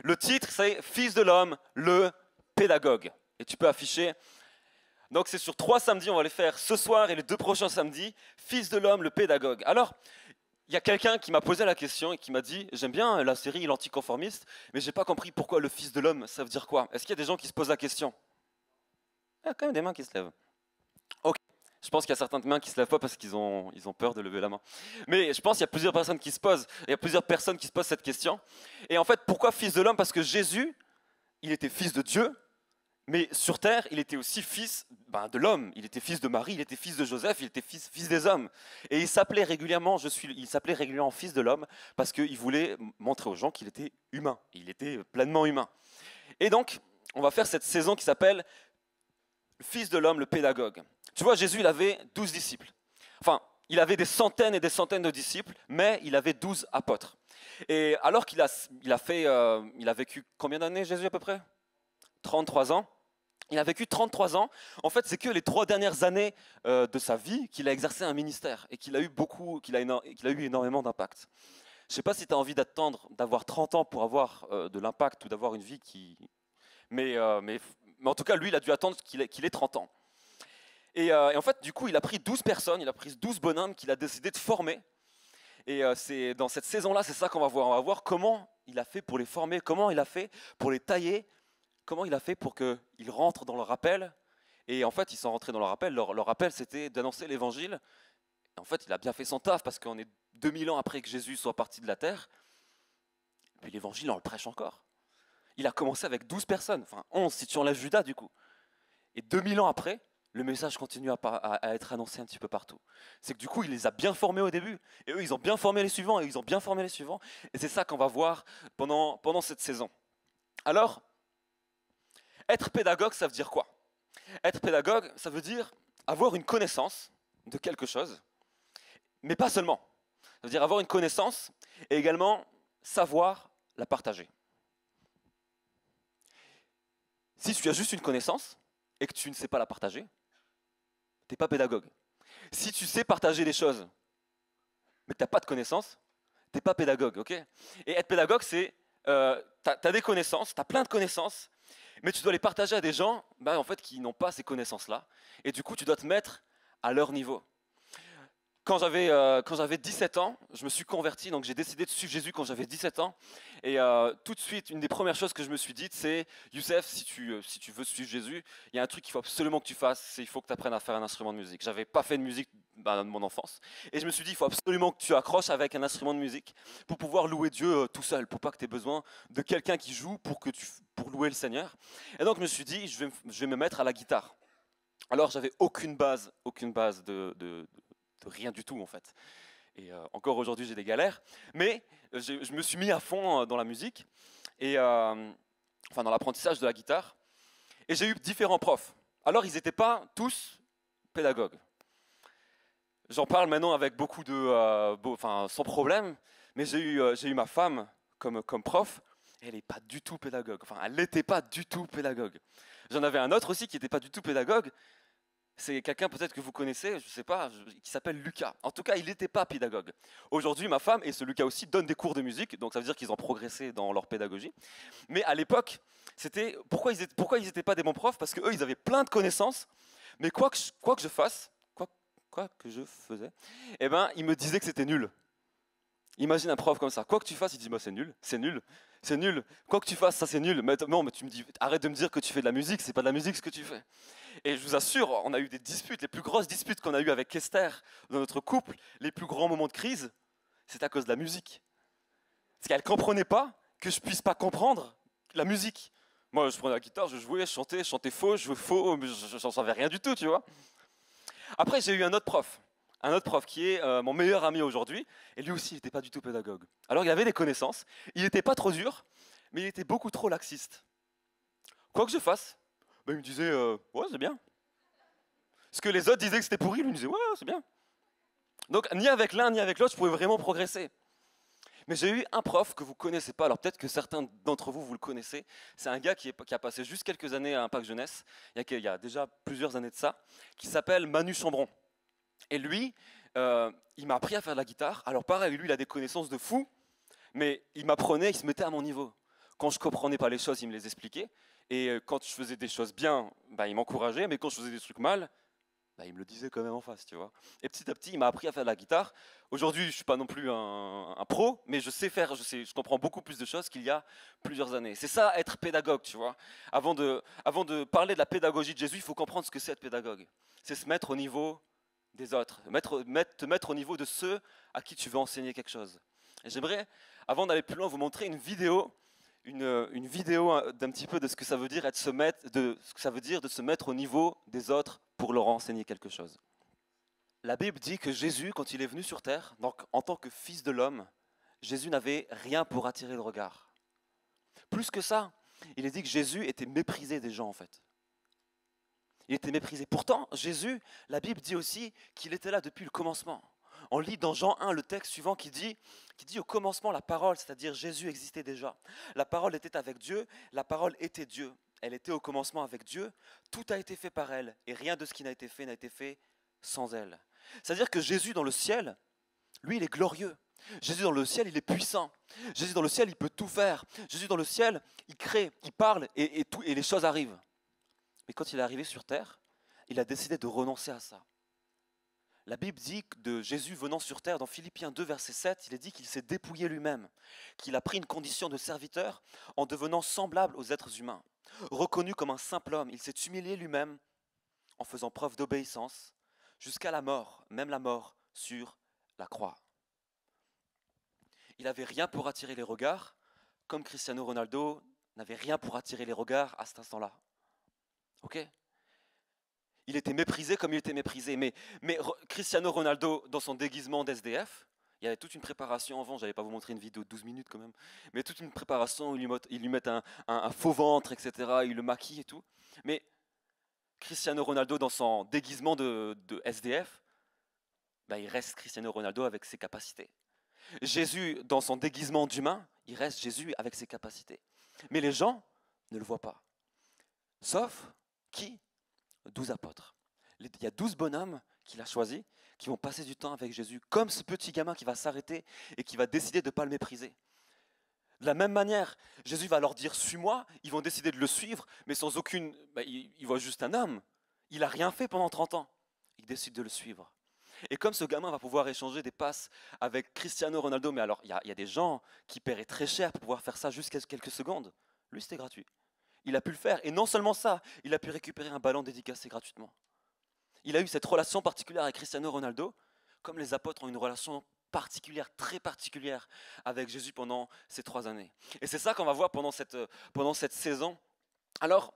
Le titre, c'est Fils de l'homme, le pédagogue. Et tu peux afficher. Donc c'est sur 3 samedis, on va les faire ce soir et les 2 prochains samedis. Fils de l'homme, le pédagogue. Alors, il y a quelqu'un qui m'a posé la question et qui m'a dit, j'aime bien la série L'Anticonformiste, mais j'ai pas compris pourquoi le Fils de l'homme, ça veut dire quoi? Est-ce qu'il y a des gens qui se posent la question? Il y a quand même des mains qui se lèvent. Ok. Je pense qu'il y a certaines mains qui se lèvent pas parce qu'ils ont peur de lever la main. Mais je pense qu'il y a plusieurs personnes qui se posent, il y a plusieurs personnes qui se posent cette question. Et en fait, pourquoi Fils de l'homme? Parce que Jésus, il était fils de Dieu, mais sur terre, il était aussi fils de l'homme. Il était fils de Marie, il était fils de Joseph, il était fils des hommes. Et il s'appelait régulièrement fils de l'homme parce qu'il voulait montrer aux gens qu'il était humain. Il était pleinement humain. Et donc, on va faire cette saison qui s'appelle Fils de l'homme, le pédagogue. Tu vois, Jésus, il avait 12 disciples. Enfin, il avait des centaines et des centaines de disciples, mais il avait 12 apôtres. Et alors qu'il a vécu combien d'années, Jésus, à peu près? 33 ans. Il a vécu 33 ans. En fait, c'est que les 3 dernières années de sa vie qu'il a exercé un ministère et qu'il a eu énormément d'impact. Je ne sais pas si tu as envie d'attendre d'avoir 30 ans pour avoir de l'impact ou d'avoir une vie qui... Mais en tout cas, lui, il a dû attendre qu'il ait 30 ans. Et en fait, du coup, il a pris 12 personnes, il a pris 12 bonhommes qu'il a décidé de former. Et c'est dans cette saison-là, c'est ça qu'on va voir. On va voir comment il a fait pour les former, comment il a fait pour les tailler, comment il a fait pour qu'ils rentrent dans leur appel. Et en fait, ils sont rentrés dans leur appel. Leur appel, c'était d'annoncer l'évangile. Et en fait, il a bien fait son taf parce qu'on est 2000 ans après que Jésus soit parti de la terre. Et puis l'évangile, on le prêche encore. Il a commencé avec 12 personnes, enfin 11 si tu enlèves Judas du coup. Et 2000 ans après, le message continue à être annoncé un petit peu partout. C'est que du coup, il les a bien formés au début. Et eux, ils ont bien formé les suivants, et ils ont bien formé les suivants. Et c'est ça qu'on va voir pendant cette saison. Alors, être pédagogue, ça veut dire quoi? Être pédagogue, ça veut dire avoir une connaissance de quelque chose, mais pas seulement. Ça veut dire avoir une connaissance et également savoir la partager. Si tu as juste une connaissance et que tu ne sais pas la partager, tu n'es pas pédagogue. Si tu sais partager les choses, mais que tu n'as pas de connaissances, tu n'es pas pédagogue, ok? Et être pédagogue, c'est, tu as des connaissances, tu as plein de connaissances, mais tu dois les partager à des gens en fait, qui n'ont pas ces connaissances-là. Et du coup, tu dois te mettre à leur niveau. Quand j'avais 17 ans, je me suis converti, donc j'ai décidé de suivre Jésus quand j'avais 17 ans. Et tout de suite, une des premières choses que je me suis dites, c'est Youssef, si tu veux suivre Jésus, il y a un truc qu'il faut absolument que tu fasses, c'est il faut que tu apprennes à faire un instrument de musique. J'avais pas fait de musique de mon enfance. Et je me suis dit, il faut absolument que tu accroches avec un instrument de musique pour pouvoir louer Dieu tout seul, pour pas que tu aies besoin de quelqu'un qui joue pour louer le Seigneur. Et donc je me suis dit, je vais me mettre à la guitare. Alors j'avais aucune base de rien du tout en fait. Et encore aujourd'hui j'ai des galères, mais je me suis mis à fond dans la musique, et dans l'apprentissage de la guitare, et j'ai eu différents profs. Alors ils n'étaient pas tous pédagogues. J'en parle maintenant avec beaucoup sans problème, mais j'ai eu ma femme comme prof, et elle n'est pas du tout pédagogue. Enfin, elle n'était pas du tout pédagogue. J'en avais un autre aussi qui n'était pas du tout pédagogue. C'est quelqu'un peut-être que vous connaissez, je ne sais pas, qui s'appelle Lucas. En tout cas, il n'était pas pédagogue. Aujourd'hui, ma femme et ce Lucas aussi donnent des cours de musique, donc ça veut dire qu'ils ont progressé dans leur pédagogie. Mais à l'époque, c'était pourquoi ils n'étaient pas des bons profs? Parce qu'eux, ils avaient plein de connaissances, mais quoi que je fasse, quoi que je faisais, ils me disaient que c'était nul. Imagine un prof comme ça, quoi que tu fasses, il dit c'est nul, c'est nul, c'est nul. Quoi que tu fasses, ça c'est nul. Mais non, mais tu me dis, arrête de me dire que tu fais de la musique, c'est pas de la musique ce que tu fais. Et je vous assure, on a eu des disputes, les plus grosses disputes qu'on a eues avec Esther dans notre couple, les plus grands moments de crise, c'est à cause de la musique. Parce qu'elle ne comprenait pas que je puisse pas comprendre la musique. Moi, je prenais la guitare, je jouais, je chantais faux, je jouais faux, mais j'en savais rien du tout, tu vois. Après, j'ai eu un autre prof qui est mon meilleur ami aujourd'hui, et lui aussi, il n'était pas du tout pédagogue. Alors, il avait des connaissances, il n'était pas trop dur, mais il était beaucoup trop laxiste. Quoi que je fasse, il me disait ouais, c'est bien. Ce que les autres disaient que c'était pourri, lui me disait ouais, c'est bien. Donc, ni avec l'un ni avec l'autre, je pouvais vraiment progresser. Mais j'ai eu un prof que vous ne connaissez pas, alors peut-être que certains d'entre vous, vous le connaissez. C'est un gars qui a passé juste quelques années à Impact Jeunesse, il y a déjà plusieurs années de ça, qui s'appelle Manu Chambron. Et lui, il m'a appris à faire de la guitare. Alors pareil, lui, il a des connaissances de fou, mais il m'apprenait, il se mettait à mon niveau. Quand je ne comprenais pas les choses, il me les expliquait. Et quand je faisais des choses bien, bah, il m'encourageait. Mais quand je faisais des trucs mal, bah, il me le disait quand même en face, tu vois. Et petit à petit, il m'a appris à faire de la guitare. Aujourd'hui, je ne suis pas non plus un pro, mais je sais faire, je comprends beaucoup plus de choses qu'il y a plusieurs années. C'est ça, être pédagogue, tu vois. Avant de parler de la pédagogie de Jésus, il faut comprendre ce que c'est être pédagogue. C'est se mettre au niveau des autres, te mettre au niveau de ceux à qui tu veux enseigner quelque chose. Et j'aimerais, avant d'aller plus loin, vous montrer une vidéo d'un petit peu de ce que ça veut dire de ce que ça veut dire de se mettre au niveau des autres pour leur enseigner quelque chose. La Bible dit que Jésus, quand il est venu sur terre, donc en tant que fils de l'homme, Jésus n'avait rien pour attirer le regard. Plus que ça, il est dit que Jésus était méprisé des gens en fait. Il était méprisé. Pourtant, Jésus, la Bible dit aussi qu'il était là depuis le commencement. On lit dans Jean 1 le texte suivant qui dit au commencement la parole, c'est-à-dire Jésus existait déjà. La parole était avec Dieu, la parole était Dieu. Elle était au commencement avec Dieu, tout a été fait par elle, et rien de ce qui n'a été fait sans elle. C'est-à-dire que Jésus dans le ciel, lui il est glorieux. Jésus dans le ciel, il est puissant. Jésus dans le ciel, il peut tout faire. Jésus dans le ciel, il crée, il parle, et les choses arrivent. Mais quand il est arrivé sur terre, il a décidé de renoncer à ça. La Bible dit de Jésus venant sur terre, dans Philippiens 2, verset 7, il est dit qu'il s'est dépouillé lui-même, qu'il a pris une condition de serviteur en devenant semblable aux êtres humains. Reconnu comme un simple homme, il s'est humilié lui-même en faisant preuve d'obéissance jusqu'à la mort, même la mort sur la croix. Il n'avait rien pour attirer les regards, comme Cristiano Ronaldo n'avait rien pour attirer les regards à cet instant-là. Ok ? Il était méprisé comme il était méprisé. Mais Cristiano Ronaldo, dans son déguisement d'SDF, il y avait toute une préparation avant. Je n'allais pas vous montrer une vidéo de 12 minutes quand même. Mais toute une préparation, ils lui mettent un faux ventre, etc. Ils le maquillent et tout. Mais Cristiano Ronaldo, dans son déguisement de SDF, bah, il reste Cristiano Ronaldo avec ses capacités. Jésus, dans son déguisement d'humain, il reste Jésus avec ses capacités. Mais les gens ne le voient pas. Sauf qui ? 12 apôtres. Il y a 12 bonhommes qu'il a choisis, qui vont passer du temps avec Jésus, comme ce petit gamin qui va s'arrêter et qui va décider de ne pas le mépriser. De la même manière, Jésus va leur dire « suis-moi », ils vont décider de le suivre, mais sans aucune... ils voient juste un homme. Il n'a rien fait pendant 30 ans. Ils décident de le suivre. Et comme ce gamin va pouvoir échanger des passes avec Cristiano Ronaldo, mais alors il y a des gens qui paieraient très cher pour pouvoir faire ça juste quelques secondes, lui c'était gratuit. Il a pu le faire. Et non seulement ça, il a pu récupérer un ballon dédicacé gratuitement. Il a eu cette relation particulière avec Cristiano Ronaldo, comme les apôtres ont une relation particulière, très particulière avec Jésus pendant ces 3 années. Et c'est ça qu'on va voir pendant cette saison. Alors,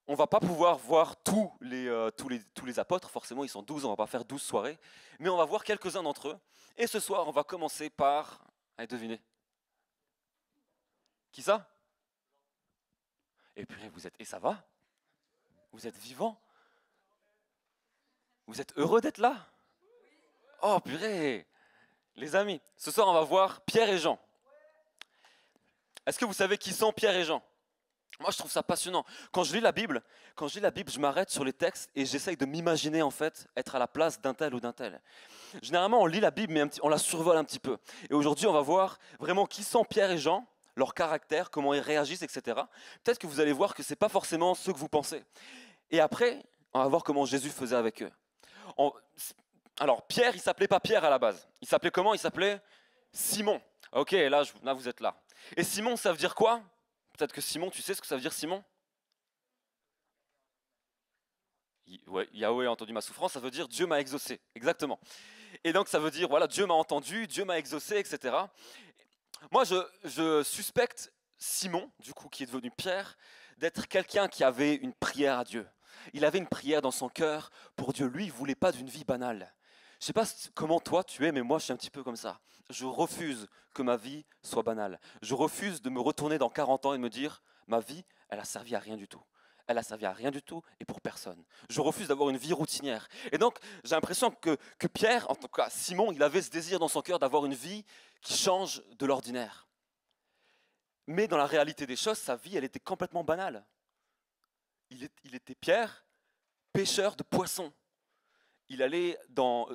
on ne va pas pouvoir voir tous les apôtres, forcément ils sont 12, on ne va pas faire 12 soirées, mais on va voir quelques-uns d'entre eux. Et ce soir, on va commencer par... Allez, devinez. Qui ça ? Et purée, et ça va ? Vous êtes vivants ? Vous êtes heureux d'être là ? Oh purée ! Les amis, ce soir on va voir Pierre et Jean. Est-ce que vous savez qui sont Pierre et Jean ? Moi je trouve ça passionnant. Quand je lis la Bible, je m'arrête sur les textes et j'essaye de m'imaginer en fait être à la place d'un tel ou d'un tel. Généralement on lit la Bible mais on la survole un petit peu. Et aujourd'hui on va voir vraiment qui sont Pierre et Jean, leur caractère, comment ils réagissent, etc. Peut-être que vous allez voir que ce n'est pas forcément ce que vous pensez. Et après, on va voir comment Jésus faisait avec eux. Alors, Pierre, il ne s'appelait pas Pierre à la base. Il s'appelait comment ? Il s'appelait Simon. Ok, là, vous êtes là. Et Simon, ça veut dire quoi ? Peut-être que Simon, tu sais ce que ça veut dire Simon ? Ouais, Yahweh a entendu ma souffrance, ça veut dire Dieu m'a exaucé. Exactement. Et donc, ça veut dire, voilà, Dieu m'a entendu, Dieu m'a exaucé, etc. Moi, je suspecte Simon, du coup, qui est devenu Pierre, d'être quelqu'un qui avait une prière à Dieu. Il avait une prière dans son cœur pour Dieu. Lui, il ne voulait pas d'une vie banale. Je ne sais pas comment toi tu es, mais moi, je suis un petit peu comme ça. Je refuse que ma vie soit banale. Je refuse de me retourner dans 40 ans et de me dire, ma vie, elle a servi à rien du tout. Elle a servi à rien du tout et pour personne. Je refuse d'avoir une vie routinière. Et donc, j'ai l'impression que Pierre, en tout cas Simon, il avait ce désir dans son cœur d'avoir une vie qui change de l'ordinaire. Mais dans la réalité des choses, sa vie, elle était complètement banale. Il était Pierre, pêcheur de poissons. il allait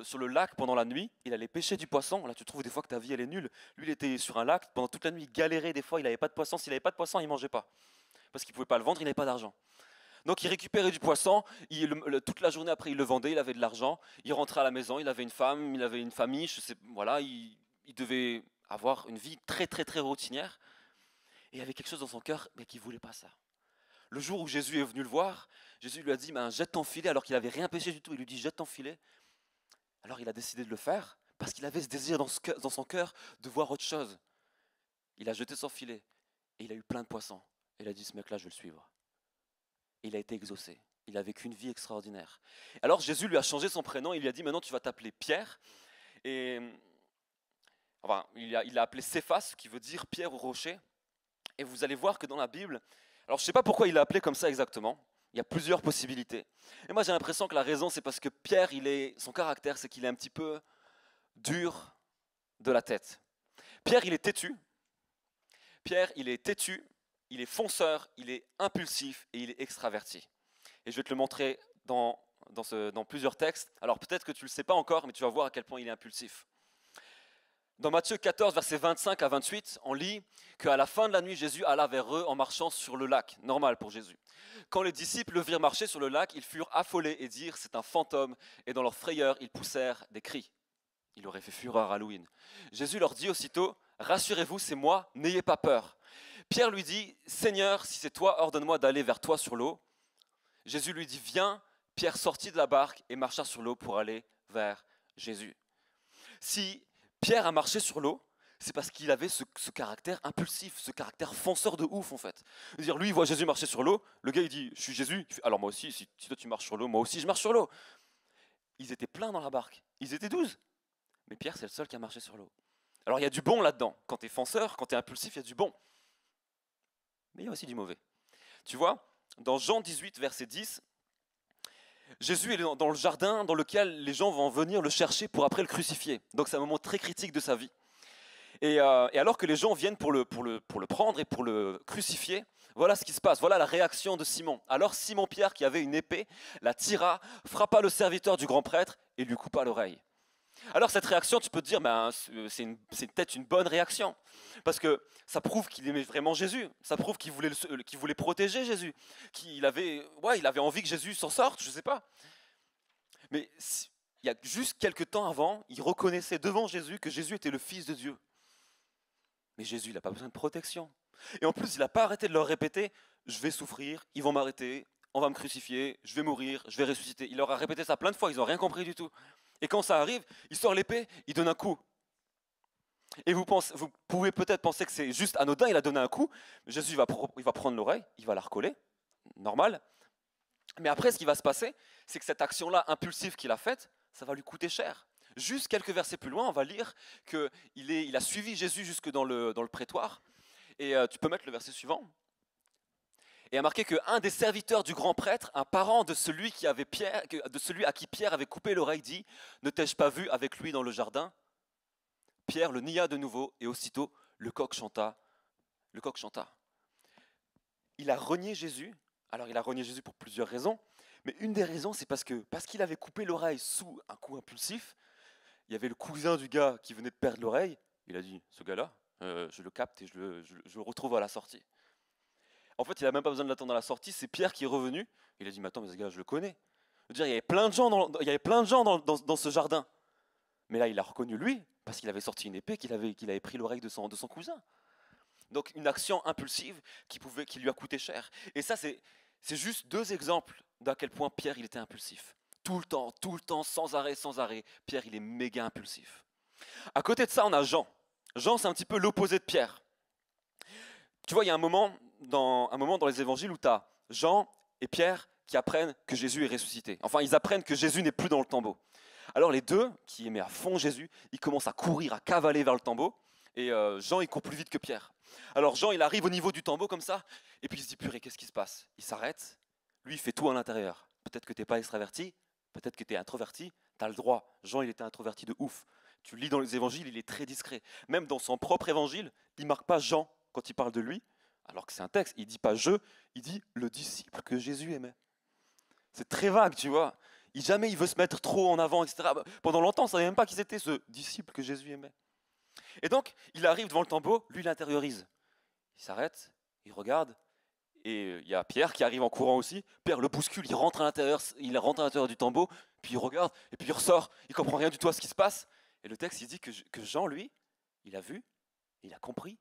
sur le lac pendant la nuit, il allait pêcher du poisson. Là, tu trouves des fois que ta vie, elle est nulle. Lui, il était sur un lac, pendant toute la nuit, il galérait des fois, il n'avait pas de poisson. S'il n'avait pas de poisson, il ne mangeait pas. Parce qu'il ne pouvait pas le vendre, il n'avait pas d'argent. Donc il récupérait du poisson, toute la journée après il le vendait, il avait de l'argent, il rentrait à la maison, il avait une femme, il avait une famille, voilà, il devait avoir une vie très très très routinière. Et il y avait quelque chose dans son cœur, mais qui ne voulait pas ça. Le jour où Jésus est venu le voir, Jésus lui a dit, jette ton filet, alors qu'il n'avait rien pêché du tout, il lui dit, jette ton filet. Alors il a décidé de le faire, parce qu'il avait ce désir dans son cœur de voir autre chose. Il a jeté son filet, et il a eu plein de poissons. Et il a dit, ce mec-là, je vais le suivre. Et il a été exaucé. Il a vécu une vie extraordinaire. Alors Jésus lui a changé son prénom, il lui a dit, maintenant tu vas t'appeler Pierre. Et enfin, il a appelé Céphas, qui veut dire Pierre ou rocher. Et vous allez voir que dans la Bible, alors je ne sais pas pourquoi il l'a appelé comme ça exactement, il y a plusieurs possibilités. Et moi j'ai l'impression que la raison c'est parce que Pierre, son caractère c'est qu'il est un petit peu dur de la tête. Pierre il est têtu, il est fonceur, il est impulsif et il est extraverti. Et je vais te le montrer dans plusieurs textes. Alors peut-être que tu ne le sais pas encore, mais tu vas voir à quel point il est impulsif. Dans Matthieu 14, versets 25 à 28, on lit qu'à la fin de la nuit, Jésus alla vers eux en marchant sur le lac, normal pour Jésus. Quand les disciples le virent marcher sur le lac, ils furent affolés et dirent « c'est un fantôme », et dans leur frayeur, ils poussèrent des cris. Il aurait fait fureur à Halloween. Jésus leur dit aussitôt « rassurez-vous, c'est moi, n'ayez pas peur ». Pierre lui dit « Seigneur, si c'est toi, ordonne-moi d'aller vers toi sur l'eau ». Jésus lui dit « viens ». Pierre sortit de la barque et marcha sur l'eau pour aller vers Jésus. Si Pierre a marché sur l'eau, c'est parce qu'il avait ce caractère impulsif, ce caractère fonceur de ouf en fait. Dire, lui il voit Jésus marcher sur l'eau, le gars il dit je suis Jésus, il fait, alors moi aussi, si toi tu marches sur l'eau, moi aussi je marche sur l'eau. Ils étaient pleins dans la barque, ils étaient 12. Mais Pierre c'est le seul qui a marché sur l'eau. Alors il y a du bon là-dedans, quand tu es fonceur, quand tu es impulsif, il y a du bon. Mais il y a aussi du mauvais. Tu vois, dans Jean 18 verset 10, Jésus est dans le jardin dans lequel les gens vont venir le chercher pour après le crucifier. Donc c'est un moment très critique de sa vie. Et alors que les gens viennent pour le prendre et pour le crucifier, voilà ce qui se passe, voilà la réaction de Simon. Alors Simon-Pierre, qui avait une épée, la tira, frappa le serviteur du grand prêtre et lui coupa l'oreille. Alors cette réaction, tu peux te dire, c'est peut-être une bonne réaction, parce que ça prouve qu'il aimait vraiment Jésus, ça prouve qu'il voulait protéger Jésus, qu'il avait envie que Jésus s'en sorte, je ne sais pas. Mais il y a juste quelques temps avant, il reconnaissait devant Jésus que Jésus était le Fils de Dieu. Mais Jésus, il n'a pas besoin de protection. Et en plus, il n'a pas arrêté de leur répéter, je vais souffrir, ils vont m'arrêter, on va me crucifier, je vais mourir, je vais ressusciter. Il leur a répété ça plein de fois, ils n'ont rien compris du tout. Et quand ça arrive, il sort l'épée, il donne un coup. Et vous pouvez peut-être penser que c'est juste anodin, il a donné un coup. Jésus il va prendre l'oreille, il va la recoller, normal. Mais après, ce qui va se passer, c'est que cette action-là impulsive qu'il a faite, ça va lui coûter cher. Juste quelques versets plus loin, on va lire qu'il a suivi Jésus jusque dans le prétoire. Et tu peux mettre le verset suivant. Et il a marqué qu'un des serviteurs du grand prêtre, un parent de celui à qui Pierre avait coupé l'oreille, dit « Ne t'ai-je pas vu avec lui dans le jardin ?» Pierre le nia de nouveau et aussitôt le coq chanta. Il a renié Jésus. Alors il a renié Jésus pour plusieurs raisons. Mais une des raisons, c'est parce qu'il avait coupé l'oreille sous un coup impulsif. Il y avait le cousin du gars qui venait de perdre l'oreille. Il a dit, ce gars-là, je le capte et je le retrouve à la sortie. En fait, il n'a même pas besoin de l'attendre à la sortie. C'est Pierre qui est revenu. Il a dit, mais attends, mais ce gars, je le connais. Je veux dire, il y avait plein de gens dans ce jardin. Mais là, il a reconnu lui, parce qu'il avait sorti une épée, qu'il avait pris l'oreille de son cousin. Donc une action impulsive qui lui a coûté cher. Et ça, c'est juste deux exemples d'à quel point Pierre, il était impulsif. Tout le temps, sans arrêt. Pierre, il est méga impulsif. À côté de ça, on a Jean. Jean, c'est un petit peu l'opposé de Pierre. Tu vois, il y a un moment dans les évangiles où tu as Jean et Pierre qui apprennent que Jésus est ressuscité. Enfin, ils apprennent que Jésus n'est plus dans le tombeau. Alors les deux, qui aimaient à fond Jésus, ils commencent à courir, à cavaler vers le tombeau. Et Jean, il court plus vite que Pierre. Alors Jean, il arrive au niveau du tombeau comme ça, et puis il se dit, purée, qu'est-ce qui se passe? Il s'arrête, lui, il fait tout à l'intérieur. Peut-être que tu n'es pas extraverti, peut-être que tu es introverti, tu as le droit. Jean, il était introverti de ouf. Tu lis dans les évangiles, il est très discret. Même dans son propre évangile, il ne marque pas Jean quand il parle de lui, alors que c'est un texte, il ne dit pas « je », il dit « le disciple que Jésus aimait ». C'est très vague, tu vois. Jamais il veut se mettre trop en avant, etc. Pendant longtemps, on ne savait même pas qui c'était ce disciple que Jésus aimait. Et donc, il arrive devant le tombeau, lui, il intériorise. Il s'arrête, il regarde, et il y a Pierre qui arrive en courant aussi. Pierre le bouscule, il rentre à l'intérieur du tombeau, puis il regarde, et puis il ressort. Il comprend rien du tout à ce qui se passe. Et le texte, il dit que Jean, lui, il a vu, il a compris,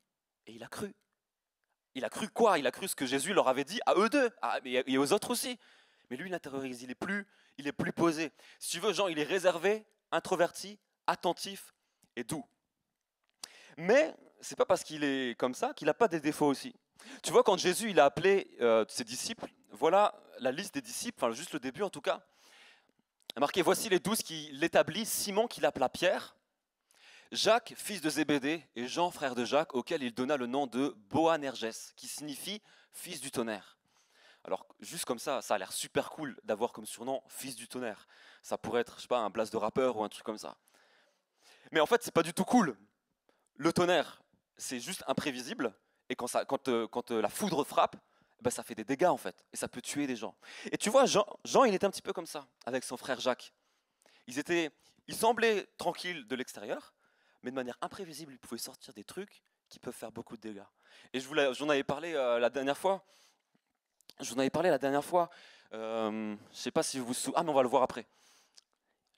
et il a cru. Il a cru quoi? Il a cru ce que Jésus leur avait dit à eux deux, et aux autres aussi. Mais lui, il intériorise, il est plus posé. Si tu veux, Jean, il est réservé, introverti, attentif et doux. Mais c'est pas parce qu'il est comme ça qu'il n'a pas des défauts aussi. Tu vois, quand Jésus il a appelé ses disciples, voilà la liste des disciples, enfin juste le début en tout cas. Marqué, voici les 12 qui l'établissent, Simon qui l'appela Pierre, Jacques, fils de Zébédée, et Jean, frère de Jacques, auquel il donna le nom de Boanerges, qui signifie fils du tonnerre. Alors, juste comme ça a l'air super cool d'avoir comme surnom fils du tonnerre. Ça pourrait être, je sais pas, un blast de rappeur ou un truc comme ça. Mais en fait, c'est pas du tout cool. Le tonnerre, c'est juste imprévisible, et quand la foudre frappe, ben ça fait des dégâts en fait, et ça peut tuer des gens. Et tu vois, Jean, il était un petit peu comme ça, avec son frère Jacques. Ils semblaient tranquilles de l'extérieur, mais de manière imprévisible, ils pouvaient sortir des trucs qui peuvent faire beaucoup de dégâts. Et j'en avais parlé la dernière fois. Je sais pas si vous vous souvenez. Ah, mais on va le voir après.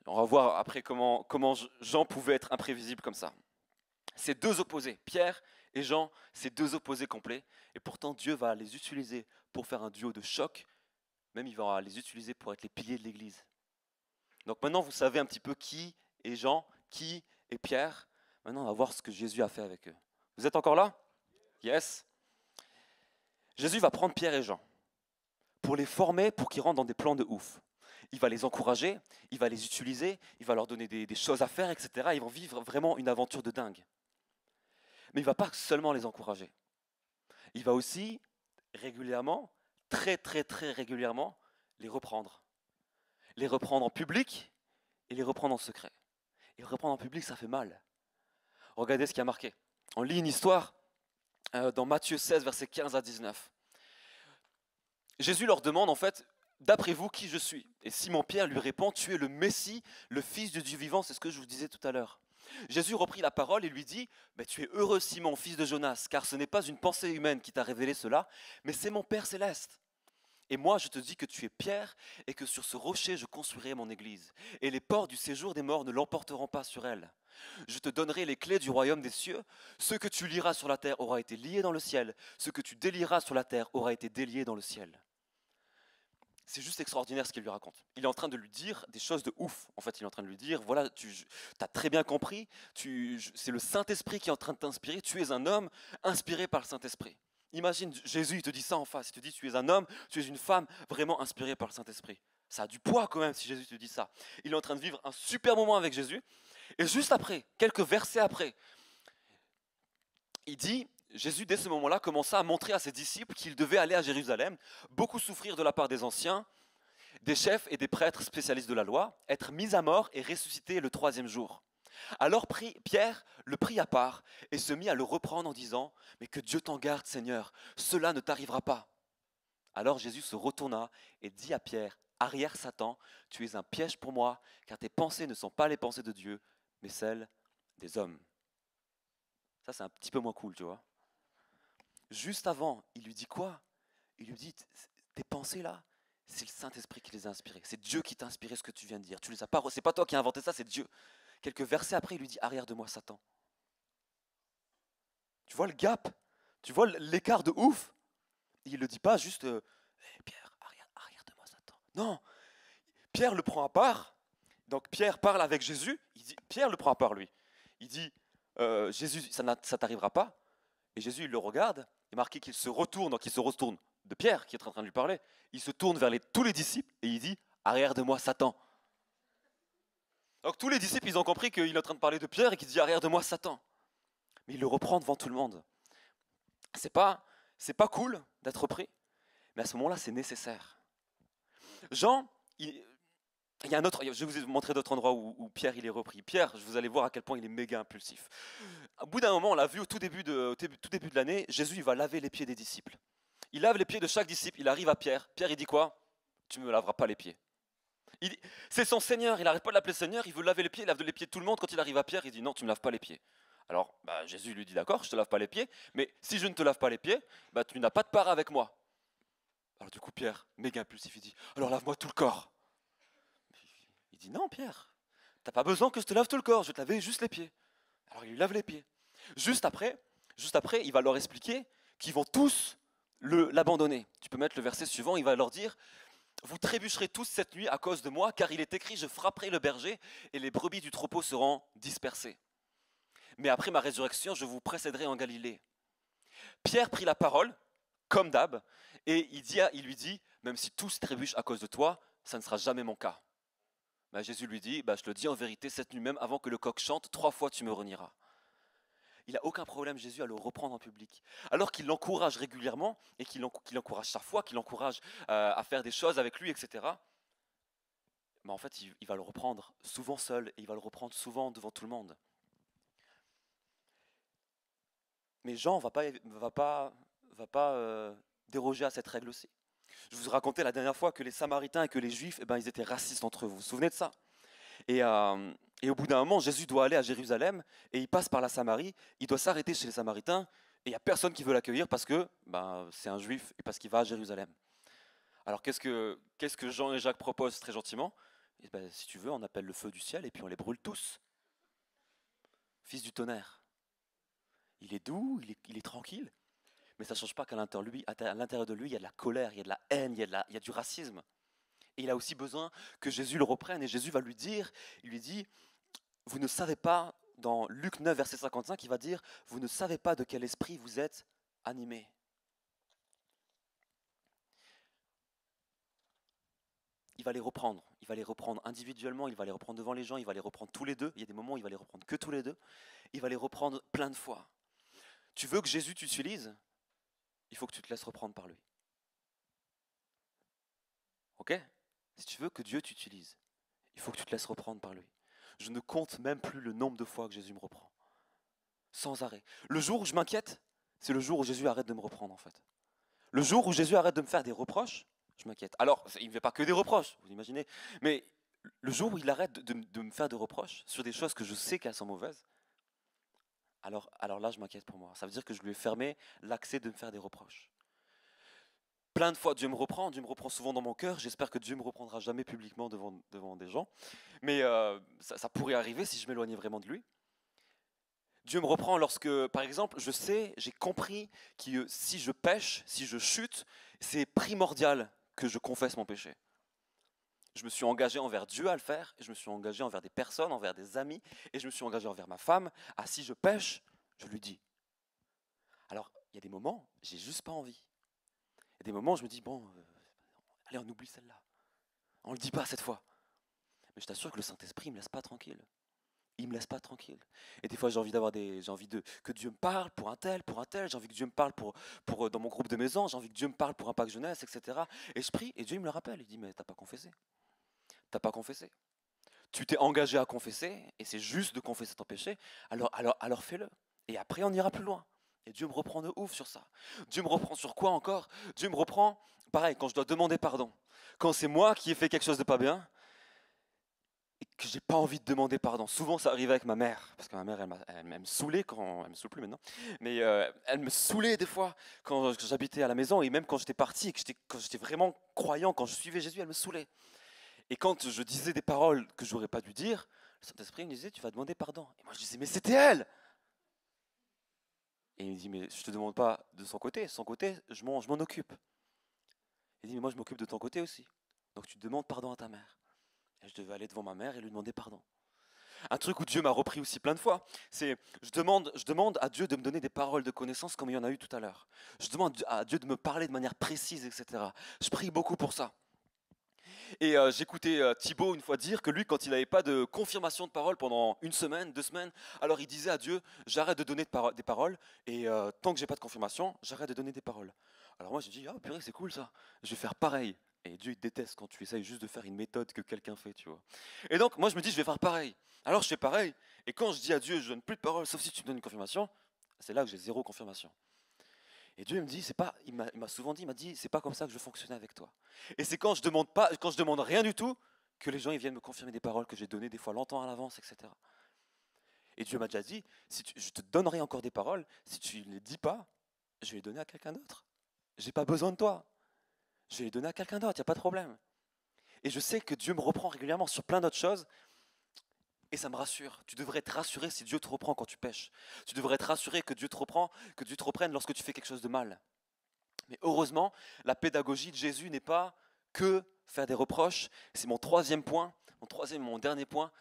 On va voir après comment Jean pouvait être imprévisible comme ça. Ces deux opposés, Pierre et Jean, ces deux opposés complets. Et pourtant, Dieu va les utiliser pour faire un duo de choc. Même il va les utiliser pour être les piliers de l'Église. Donc maintenant, vous savez un petit peu qui est Jean, qui est Pierre. Maintenant, on va voir ce que Jésus a fait avec eux. Vous êtes encore là? Yes. Jésus va prendre Pierre et Jean pour les former, pour qu'ils rentrent dans des plans de ouf. Il va les encourager, il va les utiliser, il va leur donner des choses à faire, etc. Ils vont vivre vraiment une aventure de dingue. Mais il ne va pas seulement les encourager. Il va aussi régulièrement, très très très régulièrement, les reprendre. Les reprendre en public et les reprendre en secret. Et les reprendre en public, ça fait mal. Regardez ce qui a marqué. On lit une histoire dans Matthieu 16, versets 15 à 19. Jésus leur demande en fait, d'après vous, qui je suis? Et Simon-Pierre lui répond, tu es le Messie, le Fils de Dieu vivant, c'est ce que je vous disais tout à l'heure. Jésus reprit la parole et lui dit, tu es heureux Simon, fils de Jonas, car ce n'est pas une pensée humaine qui t'a révélé cela, mais c'est mon Père céleste. Et moi je te dis que tu es Pierre, et que sur ce rocher je construirai mon église, et les portes du séjour des morts ne l'emporteront pas sur elle. Je te donnerai les clés du royaume des cieux, ce que tu lieras sur la terre aura été lié dans le ciel, ce que tu délieras sur la terre aura été délié dans le ciel. C'est juste extraordinaire ce qu'il lui raconte. Il est en train de lui dire des choses de ouf. En fait, il est en train de lui dire, voilà, tu as très bien compris, c'est le Saint-Esprit qui est en train de t'inspirer, tu es un homme inspiré par le Saint-Esprit. Imagine, Jésus, il te dit ça en face, il te dit, tu es un homme, tu es une femme vraiment inspirée par le Saint-Esprit. Ça a du poids quand même si Jésus te dit ça. Il est en train de vivre un super moment avec Jésus. Et juste après, quelques versets après, il dit, Jésus, dès ce moment-là, commença à montrer à ses disciples qu'il devait aller à Jérusalem, beaucoup souffrir de la part des anciens, des chefs et des prêtres spécialistes de la loi, être mis à mort et ressuscité le 3e jour. Alors Pierre le prit à part et se mit à le reprendre en disant, « Mais que Dieu t'en garde, Seigneur, cela ne t'arrivera pas. » Alors Jésus se retourna et dit à Pierre, « Arrière Satan, tu es un piège pour moi, car tes pensées ne sont pas les pensées de Dieu, mais celles des hommes. » Ça, c'est un petit peu moins cool, tu vois. Juste avant, il lui dit quoi? Il lui dit, tes pensées là, c'est le Saint-Esprit qui les a inspirées. C'est Dieu qui t'a inspiré ce que tu viens de dire. Tu les as pas, c'est pas toi qui as inventé ça, c'est Dieu. Quelques versets après, il lui dit, arrière de moi, Satan. Tu vois le gap? Tu vois l'écart de ouf? Il ne le dit pas juste, Pierre, arrière de moi, Satan. Non, Pierre le prend à part. Donc Pierre parle avec Jésus. Pierre le prend à part, lui. Il dit, Jésus, ça t'arrivera pas. Et Jésus, il le regarde, il est marqué qu'il se retourne, donc il se retourne de Pierre qui est en train de lui parler, il se tourne vers tous les disciples et il dit « Arrière de moi, Satan ». Donc tous les disciples, ils ont compris qu'il est en train de parler de Pierre et qu'il dit « Arrière de moi, Satan ». Mais il le reprend devant tout le monde. C'est pas cool d'être repris, mais à ce moment-là, c'est nécessaire. Jean, il y a un autre, je vais vous montrer d'autres endroits où Pierre il est repris. Pierre, vous allez voir à quel point il est méga impulsif. Au bout d'un moment, on l'a vu au tout début de l'année, Jésus il va laver les pieds des disciples. Il lave les pieds de chaque disciple, il arrive à Pierre. Pierre il dit quoi? Tu ne me laveras pas les pieds. C'est son Seigneur, il n'arrête pas de l'appeler Seigneur, il veut laver les pieds, il lave les pieds de tout le monde. Quand il arrive à Pierre, il dit non, tu ne me laves pas les pieds. Alors Jésus lui dit d'accord, je ne te lave pas les pieds, mais si je ne te lave pas les pieds, tu n'as pas de part avec moi. Alors du coup Pierre, méga impulsif, il dit alors lave-moi tout le corps. Il dit non Pierre, t'as pas besoin que je te lave tout le corps, je vais te laver juste les pieds. Alors il lui lave les pieds. Juste après, il va leur expliquer qu'ils vont tous l'abandonner. Tu peux mettre le verset suivant, il va leur dire vous trébucherez tous cette nuit à cause de moi, car il est écrit je frapperai le berger et les brebis du troupeau seront dispersées. Mais après ma résurrection, je vous précéderai en Galilée. Pierre prit la parole, comme d'hab, et il lui dit, même si tous trébuchent à cause de toi, ça ne sera jamais mon cas. Jésus lui dit, je te le dis en vérité, cette nuit même, avant que le coq chante, 3 fois tu me renieras. Il n'a aucun problème, Jésus, à le reprendre en public. Alors qu'il l'encourage régulièrement, et qu'il encourage sa foi, qu'il l'encourage à faire des choses avec lui, etc. En fait, il va le reprendre souvent seul, et il va le reprendre souvent devant tout le monde. Mais Jean ne va pas déroger à cette règle aussi. Je vous racontais la dernière fois que les Samaritains et que les Juifs, ils étaient racistes entre eux. Vous vous souvenez de ça ? Et au bout d'un moment, Jésus doit aller à Jérusalem et il passe par la Samarie. Il doit s'arrêter chez les Samaritains et il n'y a personne qui veut l'accueillir parce que c'est un Juif et parce qu'il va à Jérusalem. Alors qu'est-ce que Jean et Jacques proposent très gentiment ? Si tu veux, on appelle le feu du ciel et puis on les brûle tous. Fils du tonnerre. Il est doux, il est tranquille, mais ça ne change pas qu'à l'intérieur de lui, il y a de la colère, il y a de la haine, il y a du racisme. Et il a aussi besoin que Jésus le reprenne. Et Jésus va lui dire, il lui dit, vous ne savez pas, dans Luc 9, verset 55, il va dire, vous ne savez pas de quel esprit vous êtes animés. Il va les reprendre individuellement, il va les reprendre devant les gens, il va les reprendre tous les deux. Il y a des moments où il va les reprendre que tous les deux. Il va les reprendre plein de fois. Tu veux que Jésus t'utilise ? Il faut que tu te laisses reprendre par lui. Ok ? Si tu veux que Dieu t'utilise, il faut que tu te laisses reprendre par lui. Je ne compte même plus le nombre de fois que Jésus me reprend. Sans arrêt. Le jour où je m'inquiète, c'est le jour où Jésus arrête de me reprendre en fait. Le jour où Jésus arrête de me faire des reproches, je m'inquiète. Alors, il ne me fait pas que des reproches, vous imaginez, mais le jour où il arrête de me faire des reproches sur des choses que je sais qu'elles sont mauvaises, alors là, je m'inquiète pour moi. Ça veut dire que je lui ai fermé l'accès de me faire des reproches. Plein de fois, Dieu me reprend souvent dans mon cœur. J'espère que Dieu me reprendra jamais publiquement devant des gens. Mais ça pourrait arriver si je m'éloignais vraiment de lui. Dieu me reprend lorsque, par exemple, j'ai compris que si je pêche, si je chute, c'est primordial que je confesse mon péché. Je me suis engagé envers Dieu à le faire, et je me suis engagé envers des personnes, envers des amis, et je me suis engagé envers ma femme. Si je pêche, je lui dis. Alors, il y a des moments, j'ai juste pas envie. Il y a des moments où je me dis, allez, on oublie celle-là. On ne le dit pas cette fois. Mais je t'assure que le Saint-Esprit ne me laisse pas tranquille. Il ne me laisse pas tranquille. Et des fois, j'ai envie que Dieu me parle pour un tel. J'ai envie que Dieu me parle pour dans mon groupe de maison. J'ai envie que Dieu me parle pour un Pâques jeunesse, etc. Et je prie, et Dieu me le rappelle. Il dit, mais t'as pas confessé. T'as pas confessé. Tu t'es engagé à confesser, et c'est juste de confesser ton péché. Alors fais-le. Et après, on ira plus loin. Et Dieu me reprend de ouf sur ça. Dieu me reprend sur quoi encore ? Dieu me reprend, pareil, quand je dois demander pardon. Quand c'est moi qui ai fait quelque chose de pas bien, et que j'ai pas envie de demander pardon. Souvent, ça arrivait avec ma mère, parce que ma mère, elle me saoulait elle me saoule plus maintenant, mais elle me saoulait des fois quand j'habitais à la maison, et même quand j'étais parti, quand j'étais vraiment croyant, quand je suivais Jésus, elle me saoulait. Et quand je disais des paroles que j'aurais pas dû dire, le Saint-Esprit me disait, tu vas demander pardon. Et moi, je disais, mais c'était elle. Et il me dit, mais je te demande pas de son côté, je m'en occupe. Il dit, mais moi, je m'occupe de ton côté aussi. Donc tu demandes pardon à ta mère. Et je devais aller devant ma mère et lui demander pardon. Un truc où Dieu m'a repris aussi plein de fois, c'est je demande à Dieu de me donner des paroles de connaissance comme il y en a eu tout à l'heure. Je demande à Dieu de me parler de manière précise, etc. Je prie beaucoup pour ça. Et j'écoutais Thibaut une fois dire que lui, quand il n'avait pas de confirmation de parole pendant 1 semaine, 2 semaines, alors il disait à Dieu, j'arrête de donner des paroles, et tant que j'ai pas de confirmation, j'arrête de donner des paroles. Alors moi, j'ai dit, ah purée, c'est cool ça, je vais faire pareil. Et Dieu, il déteste quand tu essayes juste de faire une méthode que quelqu'un fait, tu vois. Et donc, moi, je me dis, je vais faire pareil. Alors, je fais pareil. Et quand je dis à Dieu, je donne plus de paroles, sauf si tu me donnes une confirmation, c'est là que j'ai 0 confirmation. Et Dieu me dit, il m'a souvent dit, c'est pas comme ça que je fonctionne avec toi. Et c'est quand je demande rien du tout, que les gens ils viennent me confirmer des paroles que j'ai données des fois longtemps à l'avance, etc. Et Dieu m'a déjà dit, je te donnerai encore des paroles, si tu ne les dis pas, je vais les donner à quelqu'un d'autre. Je n'ai pas besoin de toi. Je vais les donner à quelqu'un d'autre, il n'y a pas de problème. Et je sais que Dieu me reprend régulièrement sur plein d'autres choses, et ça me rassure. Tu devrais être rassuré si Dieu te reprend quand tu pêches. Tu devrais être rassuré que Dieu te reprend, que Dieu te reprenne lorsque tu fais quelque chose de mal. Mais heureusement, la pédagogie de Jésus n'est pas que faire des reproches. C'est mon troisième point, mon dernier point.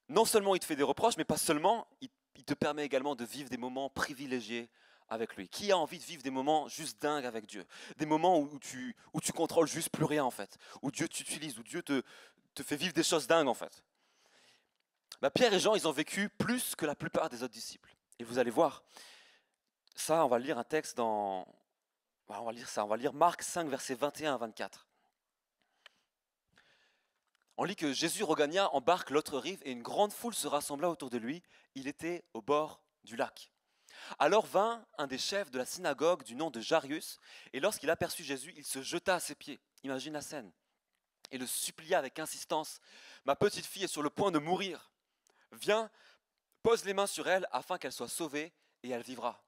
Non seulement il te fait des reproches, mais pas seulement, il te permet également de vivre des moments privilégiés avec lui. Qui a envie de vivre des moments juste dingues avec Dieu? Des moments où tu contrôles juste plus rien en fait, où Dieu t'utilise, où Dieu te fait vivre des choses dingues en fait. Pierre et Jean, ils ont vécu plus que la plupart des autres disciples. Et vous allez voir, ça, on va lire un texte on va lire Marc 5, versets 21 à 24. On lit que Jésus regagna en barque l'autre rive et une grande foule se rassembla autour de lui. Il était au bord du lac. Alors vint un des chefs de la synagogue du nom de Jarius, et lorsqu'il aperçut Jésus, il se jeta à ses pieds. Imagine la scène. Et le supplia avec insistance. Ma petite fille est sur le point de mourir. Viens, pose les mains sur elle afin qu'elle soit sauvée et elle vivra.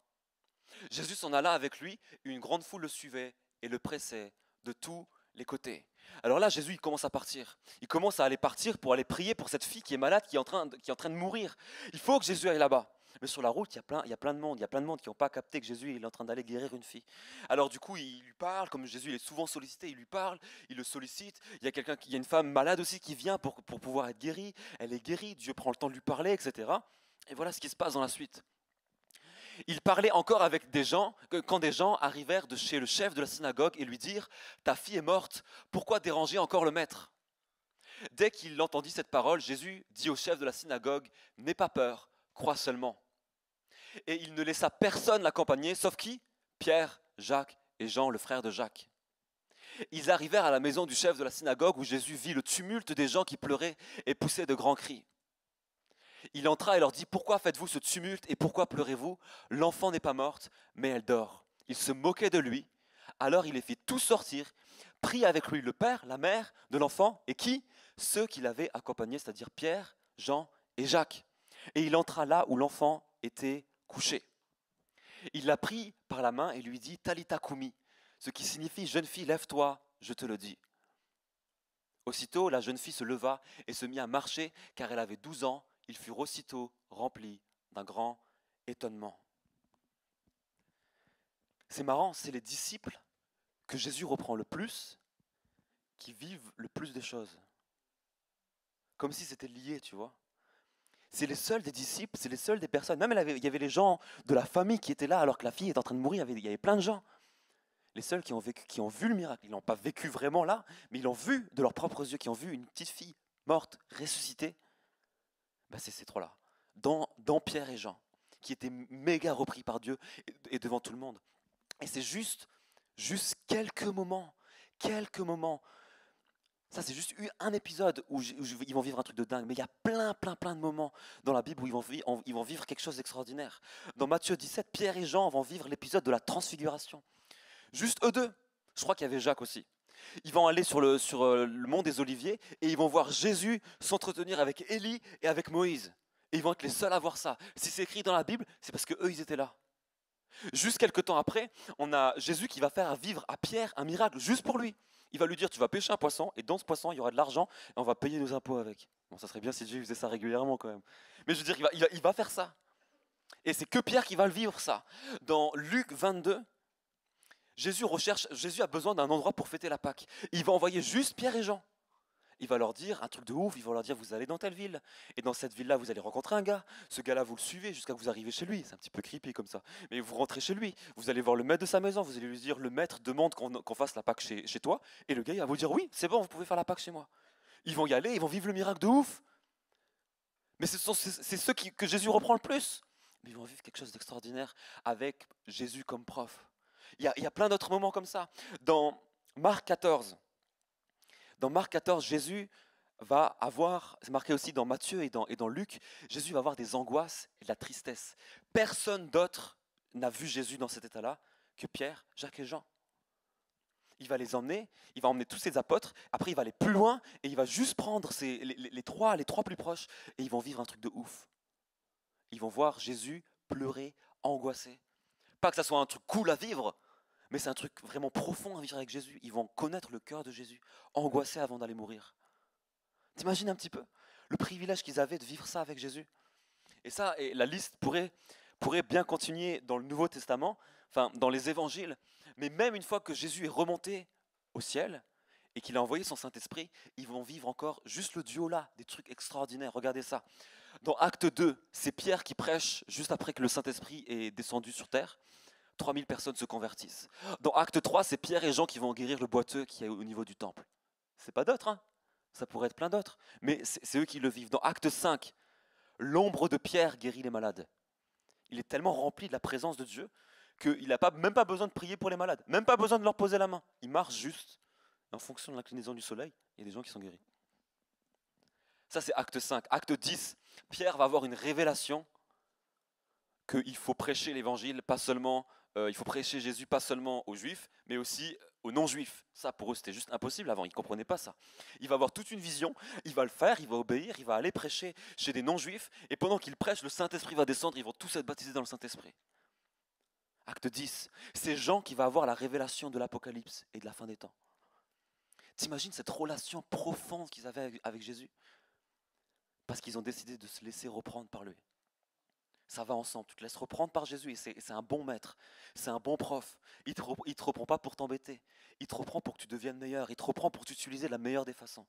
Jésus s'en alla avec lui, une grande foule le suivait et le pressait de tous les côtés. Alors là, Jésus, il commence à partir. Il commence à aller partir pour aller prier pour cette fille qui est malade, qui est en train de mourir. Il faut que Jésus aille là-bas. Mais sur la route, il y a plein de monde qui n'ont pas capté que Jésus est en train d'aller guérir une fille. Alors du coup, il lui parle, comme Jésus il est souvent sollicité, il lui parle, il le sollicite. Il y a une femme malade aussi qui vient pour pouvoir être guérie. Elle est guérie, Dieu prend le temps de lui parler, etc. Et voilà ce qui se passe dans la suite. Il parlait encore avec des gens, quand des gens arrivèrent de chez le chef de la synagogue et lui dirent « Ta fille est morte, pourquoi déranger encore le maître ?» Dès qu'il entendit cette parole, Jésus dit au chef de la synagogue « N'aie pas peur, crois seulement. » Et il ne laissa personne l'accompagner, sauf qui? Pierre, Jacques et Jean, le frère de Jacques. Ils arrivèrent à la maison du chef de la synagogue où Jésus vit le tumulte des gens qui pleuraient et poussaient de grands cris. Il entra et leur dit « Pourquoi faites-vous ce tumulte et pourquoi pleurez-vous? L'enfant n'est pas morte, mais elle dort. » Il se moquait de lui. Alors il les fit tous sortir, prit avec lui le père, la mère de l'enfant, et qui? Ceux qui l'avaient accompagné, c'est-à-dire Pierre, Jean et Jacques. Et il entra là où l'enfant était couché. Il la prit par la main et lui dit « Talitha koumi », ce qui signifie « Jeune fille, lève-toi, je te le dis ». Aussitôt, la jeune fille se leva et se mit à marcher, car elle avait 12 ans. Ils furent aussitôt remplis d'un grand étonnement. C'est marrant, c'est les disciples que Jésus reprend le plus, qui vivent le plus de choses. Comme si c'était lié, tu vois. C'est les seuls des disciples, c'est les seuls des personnes. Même il y avait les gens de la famille qui étaient là alors que la fille est en train de mourir, il y avait plein de gens. Les seuls qui ont vu le miracle, ils n'ont pas vécu vraiment là, mais ils l'ont vu de leurs propres yeux, qui ont vu une petite fille morte, ressuscitée. C'est ces trois-là, dans Pierre et Jean, qui étaient méga repris par Dieu et devant tout le monde. Et c'est juste quelques moments. Ça, c'est juste un épisode où ils vont vivre un truc de dingue. Mais il y a plein de moments dans la Bible où ils vont vivre quelque chose d'extraordinaire. Dans Matthieu 17, Pierre et Jean vont vivre l'épisode de la transfiguration. Juste eux deux. Je crois qu'il y avait Jacques aussi. Ils vont aller sur le mont des Oliviers et ils vont voir Jésus s'entretenir avec Élie et avec Moïse. Et ils vont être les seuls à voir ça. Si c'est écrit dans la Bible, c'est parce qu'eux, ils étaient là. Juste quelques temps après, on a Jésus qui va faire vivre à Pierre un miracle juste pour lui. Il va lui dire, tu vas pêcher un poisson et dans ce poisson, il y aura de l'argent et on va payer nos impôts avec. Bon, ça serait bien si Jésus faisait ça régulièrement quand même. Mais je veux dire, il va faire ça. Et c'est que Pierre qui va le vivre ça. Dans Luc 22, Jésus a besoin d'un endroit pour fêter la Pâque. Il va envoyer juste Pierre et Jean. Il va leur dire un truc de ouf, il va leur dire vous allez dans telle ville, et dans cette ville-là vous allez rencontrer un gars, ce gars-là vous le suivez jusqu'à que vous arrivez chez lui, c'est un petit peu creepy comme ça, mais vous rentrez chez lui, vous allez voir le maître de sa maison, vous allez lui dire le maître demande qu'on fasse la Pâque chez toi, et le gars il va vous dire oui, c'est bon, vous pouvez faire la Pâque chez moi. Ils vont y aller, ils vont vivre le miracle de ouf, mais c'est ceux que Jésus reprend le plus, mais ils vont vivre quelque chose d'extraordinaire avec Jésus comme prof. Il y a plein d'autres moments comme ça. Dans Marc 14, Jésus va avoir, c'est marqué aussi dans Matthieu et dans Luc, Jésus va avoir des angoisses et de la tristesse. Personne d'autre n'a vu Jésus dans cet état-là que Pierre, Jacques et Jean. il va les emmener, il va emmener tous ses apôtres, après il va aller plus loin et il va juste prendre les trois plus proches et ils vont vivre un truc de ouf. Ils vont voir Jésus pleurer, angoissé. Pas que ça soit un truc cool à vivre, mais c'est un truc vraiment profond à vivre avec Jésus. Ils vont connaître le cœur de Jésus, angoissé avant d'aller mourir. T'imagines un petit peu le privilège qu'ils avaient de vivre ça avec Jésus? Et ça, et la liste pourrait bien continuer dans le Nouveau Testament, enfin dans les évangiles, mais même une fois que Jésus est remonté au ciel et qu'il a envoyé son Saint-Esprit, ils vont vivre encore juste le duo là, des trucs extraordinaires. Regardez ça. Dans Acte 2, c'est Pierre qui prêche juste après que le Saint-Esprit est descendu sur terre. 3000 personnes se convertissent. Dans Acte 3, c'est Pierre et Jean qui vont guérir le boiteux qui est au niveau du temple. C'est pas d'autres, hein. Ça pourrait être plein d'autres, mais c'est eux qui le vivent. Dans Acte 5, l'ombre de Pierre guérit les malades. Il est tellement rempli de la présence de Dieu qu'il n'a même pas besoin de prier pour les malades, même pas besoin de leur poser la main. Il marche juste en fonction de l'inclinaison du soleil, il y a des gens qui sont guéris. Ça, c'est Acte 5. Acte 10, Pierre va avoir une révélation qu'il faut prêcher l'évangile, pas seulement, il faut prêcher Jésus pas seulement aux juifs, mais aussi aux non-juifs. Ça, pour eux, c'était juste impossible avant, ils ne comprenaient pas ça. Il va avoir toute une vision, il va le faire, il va obéir, il va aller prêcher chez des non-juifs, et pendant qu'il prêche, le Saint-Esprit va descendre, ils vont tous être baptisés dans le Saint-Esprit. Acte 10, c'est Jean qui va avoir la révélation de l'Apocalypse et de la fin des temps. T'imagines cette relation profonde qu'ils avaient avec Jésus? Parce qu'ils ont décidé de se laisser reprendre par lui. Ça va ensemble, tu te laisses reprendre par Jésus et c'est un bon maître, c'est un bon prof. Il ne te reprend pas pour t'embêter, il te reprend pour que tu deviennes meilleur, il te reprend pour t'utiliser de la meilleure des façons.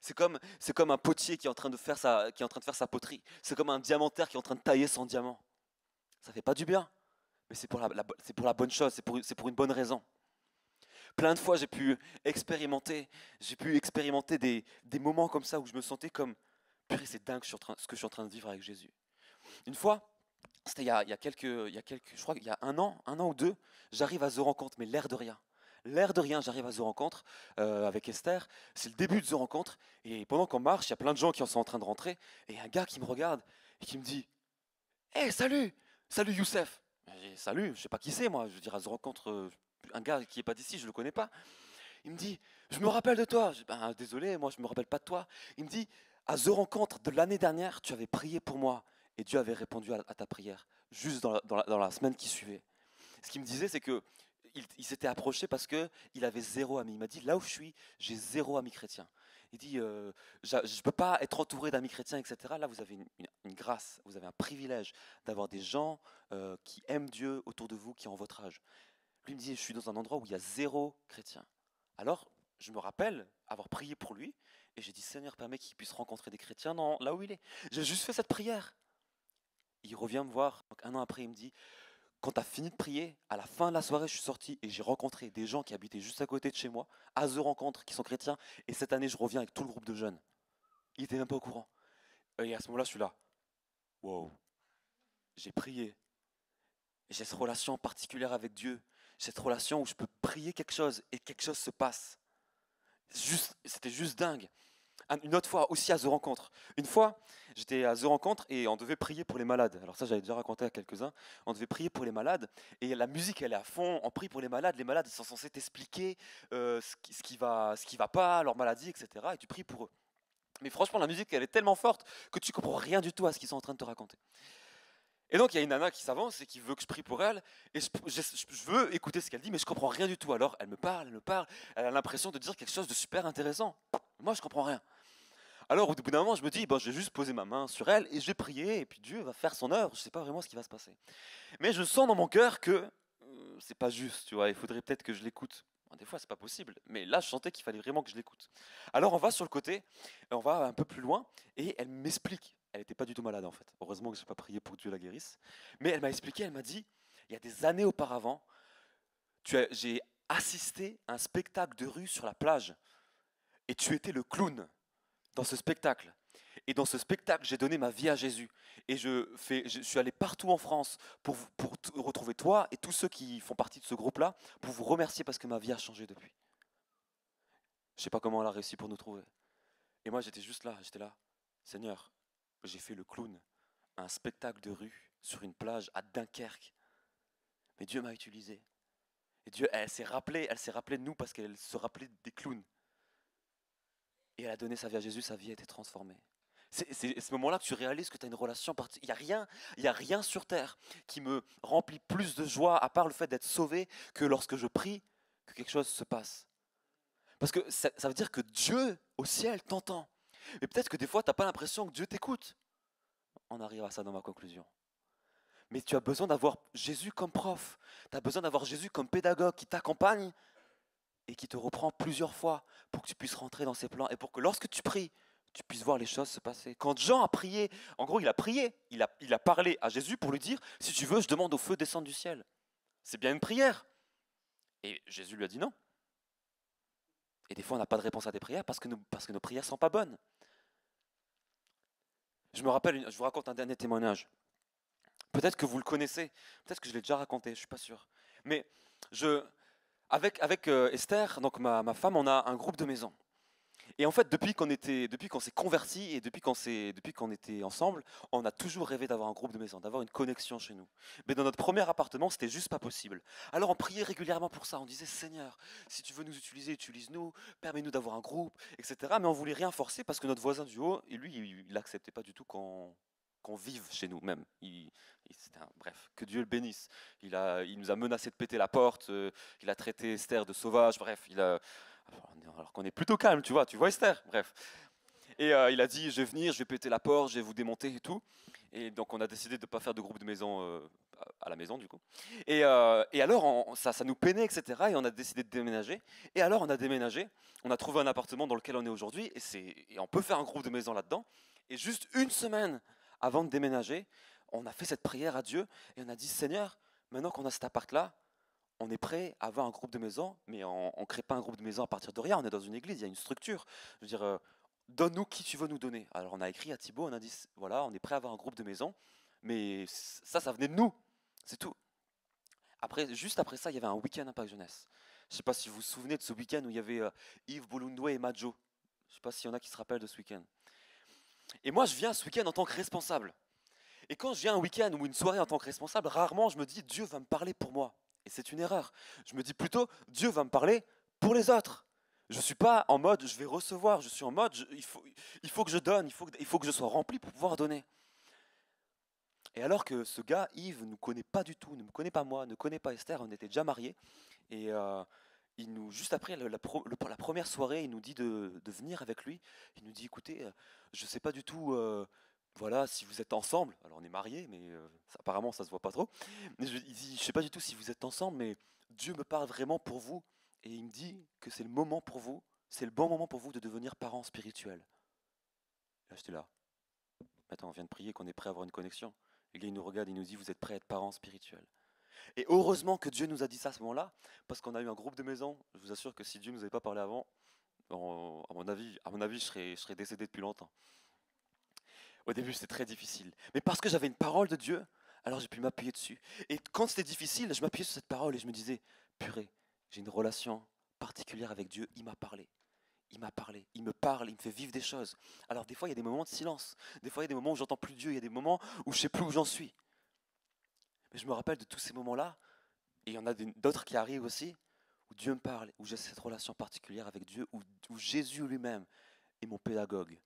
C'est comme un potier qui est en train de faire sa poterie, c'est comme un diamantaire qui est en train de tailler son diamant. Ça fait pas du bien, mais c'est pour la bonne chose, c'est pour une bonne raison. Plein de fois j'ai pu expérimenter des moments comme ça où je me sentais comme, purée, c'est dingue ce que je suis en train de vivre avec Jésus. Une fois, c'était il y a quelques, je crois qu'il y a un an ou deux, j'arrive à The Rencontre, mais l'air de rien. L'air de rien, j'arrive à The Rencontre avec Esther. C'est le début de The Rencontre. Et pendant qu'on marche, il y a plein de gens qui sont en train de rentrer. Et il y a un gars qui me regarde et qui me dit: Hey, salut! Salut Youssef! Je dis, salut, je sais pas qui c'est moi. Je veux dire, à The Rencontre, un gars qui est pas d'ici, je le connais pas. Il me dit: Je me rappelle de toi. Je dis, ben, désolé, moi je me rappelle pas de toi. Il me dit: À The Rencontre de l'année dernière, tu avais prié pour moi. Et Dieu avait répondu à ta prière, juste dans la semaine qui suivait. Ce qu'il me disait, c'est que il s'était approché parce qu'il avait zéro ami. Il m'a dit: là où je suis, j'ai zéro ami chrétien. Il dit: je ne peux pas être entouré d'amis chrétiens, etc. Là, vous avez une grâce, vous avez un privilège d'avoir des gens qui aiment Dieu autour de vous, qui ont votre âge. Lui me dit: je suis dans un endroit où il y a zéro chrétien. Alors, je me rappelle avoir prié pour lui, et j'ai dit: Seigneur, permets qu'il puisse rencontrer des chrétiens là où il est. J'ai juste fait cette prière. Il revient me voir, donc un an après, il me dit: quand tu as fini de prier, à la fin de la soirée, je suis sorti et j'ai rencontré des gens qui habitaient juste à côté de chez moi, à The Rencontre, qui sont chrétiens, et cette année, je reviens avec tout le groupe de jeunes. Il n'était même pas au courant. Et à ce moment-là, je suis là. Wow, j'ai prié. J'ai cette relation particulière avec Dieu, cette relation où je peux prier quelque chose et quelque chose se passe. C'était juste dingue. Une autre fois aussi à The Rencontre. Une fois, j'étais à The Rencontre et on devait prier pour les malades. Alors ça, j'avais déjà raconté à quelques-uns. On devait prier pour les malades et la musique, elle est à fond. On prie pour les malades. Les malades, ils sont censés t'expliquer ce qui va pas, leur maladie, etc. Et tu pries pour eux. Mais franchement, la musique, elle est tellement forte que tu comprends rien du tout à ce qu'ils sont en train de te raconter. Et donc, il y a une nana qui s'avance et qui veut que je prie pour elle. Et je veux écouter ce qu'elle dit, mais je comprends rien du tout. Alors, elle me parle. Elle a l'impression de dire quelque chose de super intéressant. Moi, je comprends rien. Alors, au bout d'un moment, je me dis: bon, je vais juste poser ma main sur elle et je vais prier, et puis Dieu va faire son œuvre. Je ne sais pas vraiment ce qui va se passer. Mais je sens dans mon cœur que c'est pas juste, tu vois. Il faudrait peut-être que je l'écoute. Bon, des fois, c'est pas possible, mais là, je sentais qu'il fallait vraiment que je l'écoute. Alors, on va sur le côté, on va un peu plus loin, et elle m'explique. Elle n'était pas du tout malade, en fait. Heureusement que je n'ai pas prié pour que Dieu la guérisse. Mais elle m'a expliqué, elle m'a dit: il y a des années auparavant, j'ai assisté à un spectacle de rue sur la plage, et tu étais le clown dans ce spectacle. Et dans ce spectacle, j'ai donné ma vie à Jésus. Et je suis allé partout en France pour retrouver toi et tous ceux qui font partie de ce groupe-là, pour vous remercier parce que ma vie a changé depuis. Je ne sais pas comment elle a réussi pour nous trouver. Et moi, j'étais juste là, j'étais là. Seigneur, j'ai fait le clown à un spectacle de rue sur une plage à Dunkerque. Mais Dieu m'a utilisé. Et Dieu, elle s'est rappelée de nous parce qu'elle se rappelait des clowns. Et elle a donné sa vie à Jésus, sa vie a été transformée. C'est à ce moment-là que tu réalises que tu as une relation particulière. Il y a rien sur terre qui me remplit plus de joie, à part le fait d'être sauvé, que lorsque je prie, que quelque chose se passe. Parce que ça veut dire que Dieu, au ciel, t'entend. Mais peut-être que des fois, tu n'as pas l'impression que Dieu t'écoute. On arrive à ça dans ma conclusion. Mais tu as besoin d'avoir Jésus comme prof. Tu as besoin d'avoir Jésus comme pédagogue qui t'accompagne et qui te reprend plusieurs fois pour que tu puisses rentrer dans ses plans et pour que lorsque tu pries, tu puisses voir les choses se passer. Quand Jean a prié, en gros, il a prié, il a parlé à Jésus pour lui dire, si tu veux, je demande au feu descendre du ciel. C'est bien une prière. Et Jésus lui a dit non. Et des fois, on n'a pas de réponse à des prières parce que nos prières ne sont pas bonnes. Je me rappelle, je vous raconte un dernier témoignage. Peut-être que vous le connaissez, peut-être que je l'ai déjà raconté, je ne suis pas sûr. Mais avec Esther, donc ma femme, on a un groupe de maison. Et en fait, depuis qu'on s'est convertis et depuis qu'on était ensemble, on a toujours rêvé d'avoir un groupe de maison, d'avoir une connexion chez nous. Mais dans notre premier appartement, c'était juste pas possible. Alors on priait régulièrement pour ça. On disait, Seigneur, si tu veux nous utiliser, utilise-nous, permets-nous d'avoir un groupe, etc. Mais on voulait rien forcer parce que notre voisin du haut, et lui, il n'acceptait pas du tout qu'on vive chez nous même. Bref, que Dieu le bénisse. Il nous a menacé de péter la porte, il a traité Esther de sauvage, bref, alors qu'on est plutôt calme, tu vois Esther, bref. Et il a dit, je vais venir, je vais péter la porte, je vais vous démonter et tout. Et donc on a décidé de ne pas faire de groupe de maison à la maison du coup. Et alors ça nous peinait, etc. Et on a décidé de déménager. Et alors on a déménagé, on a trouvé un appartement dans lequel on est aujourd'hui et on peut faire un groupe de maison là-dedans. Et juste une semaine avant de déménager, on a fait cette prière à Dieu et on a dit, Seigneur, maintenant qu'on a cet appart-là, on est prêt à avoir un groupe de maison, mais on ne crée pas un groupe de maison à partir de rien, on est dans une église, il y a une structure. Je veux dire, donne-nous qui tu veux nous donner. Alors on a écrit à Thibaut, on a dit, voilà, on est prêt à avoir un groupe de maison, mais ça venait de nous, c'est tout. Juste après ça, il y avait un week-end Impact Jeunesse. Je ne sais pas si vous vous souvenez de ce week-end où il y avait Yves Boulundoué et Majo. Je ne sais pas s'il y en a qui se rappellent de ce week-end. Et moi, je viens ce week-end en tant que responsable. Et quand je viens un week-end ou une soirée en tant que responsable, rarement je me dis, Dieu va me parler pour moi. Et c'est une erreur. Je me dis plutôt, Dieu va me parler pour les autres. Je ne suis pas en mode, je vais recevoir. Je suis en mode, il faut que je donne, il faut que je sois rempli pour pouvoir donner. Et alors que ce gars, Yves, ne nous connaît pas du tout, ne me connaît pas moi, ne connaît pas Esther, on était déjà mariés. Et juste après la première soirée, il nous dit de venir avec lui. Il nous dit, écoutez, je ne sais pas du tout... voilà, si vous êtes ensemble, alors on est mariés, mais apparemment ça se voit pas trop. Mais il dit, je sais pas du tout si vous êtes ensemble, mais Dieu me parle vraiment pour vous, et il me dit que c'est le moment pour vous, c'est le bon moment pour vous de devenir parents spirituels. Là j'étais là. Attends, on vient de prier qu'on est prêt à avoir une connexion. Le gars il nous regarde, il nous dit, vous êtes prêts à être parents spirituels. Et heureusement que Dieu nous a dit ça à ce moment-là, parce qu'on a eu un groupe de maison. Je vous assure que si Dieu nous avait pas parlé avant, à mon avis, je serais décédé depuis longtemps. Au début, c'était très difficile. Mais parce que j'avais une parole de Dieu, alors j'ai pu m'appuyer dessus. Et quand c'était difficile, je m'appuyais sur cette parole et je me disais, purée, j'ai une relation particulière avec Dieu, il m'a parlé. Il m'a parlé, il me parle, il me fait vivre des choses. Alors des fois, il y a des moments de silence. Des fois, il y a des moments où j'entends plus Dieu. Il y a des moments où je ne sais plus où j'en suis. Mais je me rappelle de tous ces moments-là. Et il y en a d'autres qui arrivent aussi, où Dieu me parle, où j'ai cette relation particulière avec Dieu, où Jésus lui-même est mon pédagogue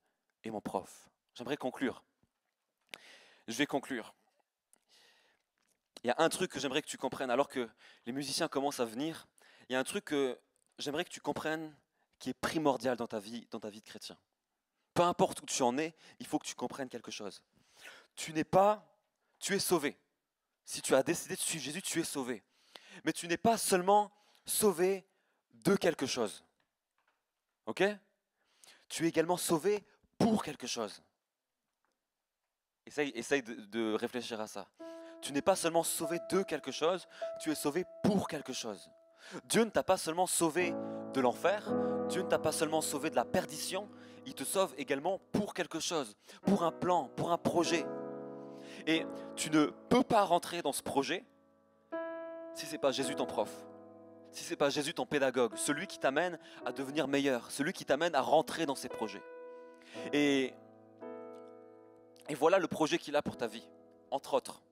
et mon prof. J'aimerais conclure. Je vais conclure. Il y a un truc que j'aimerais que tu comprennes, alors que les musiciens commencent à venir, il y a un truc que j'aimerais que tu comprennes qui est primordial dans ta vie de chrétien. Peu importe où tu en es, il faut que tu comprennes quelque chose. Tu es sauvé. Si tu as décidé de suivre Jésus, tu es sauvé. Mais tu n'es pas seulement sauvé de quelque chose. Ok ? Tu es également sauvé pour quelque chose. Essaye de réfléchir à ça. Tu n'es pas seulement sauvé de quelque chose, tu es sauvé pour quelque chose. Dieu ne t'a pas seulement sauvé de l'enfer, Dieu ne t'a pas seulement sauvé de la perdition, il te sauve également pour quelque chose, pour un plan, pour un projet. Et tu ne peux pas rentrer dans ce projet si ce n'est pas Jésus ton prof, si ce n'est pas Jésus ton pédagogue, celui qui t'amène à devenir meilleur, celui qui t'amène à rentrer dans ces projets. Et voilà le projet qu'il a pour ta vie, entre autres.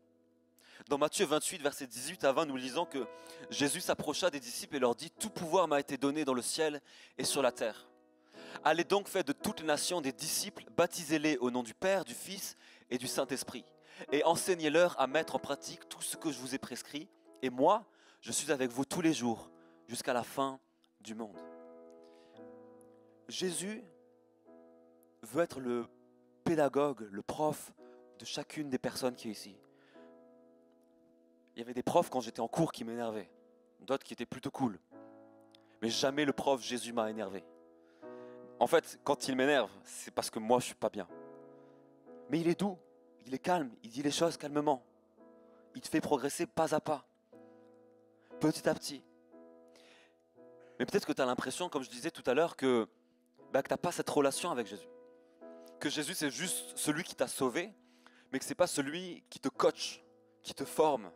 Dans Matthieu 28, versets 18 à 20, nous lisons que Jésus s'approcha des disciples et leur dit « Tout pouvoir m'a été donné dans le ciel et sur la terre. Allez donc faire de toutes les nations des disciples, baptisez-les au nom du Père, du Fils et du Saint-Esprit, et enseignez-leur à mettre en pratique tout ce que je vous ai prescrit. Et moi, je suis avec vous tous les jours, jusqu'à la fin du monde. » Jésus veut être le pédagogue, le prof de chacune des personnes qui est ici. Il y avait des profs quand j'étais en cours qui m'énervaient, d'autres qui étaient plutôt cool. Mais jamais le prof Jésus m'a énervé. En fait, quand il m'énerve, c'est parce que moi je suis pas bien. Mais il est doux, il est calme, il dit les choses calmement. Il te fait progresser pas à pas, petit à petit. Mais peut-être que tu as l'impression, comme je disais tout à l'heure, que tu n'as pas cette relation avec Jésus. Que Jésus c'est juste celui qui t'a sauvé, mais que ce n'est pas celui qui te coach, qui te forme.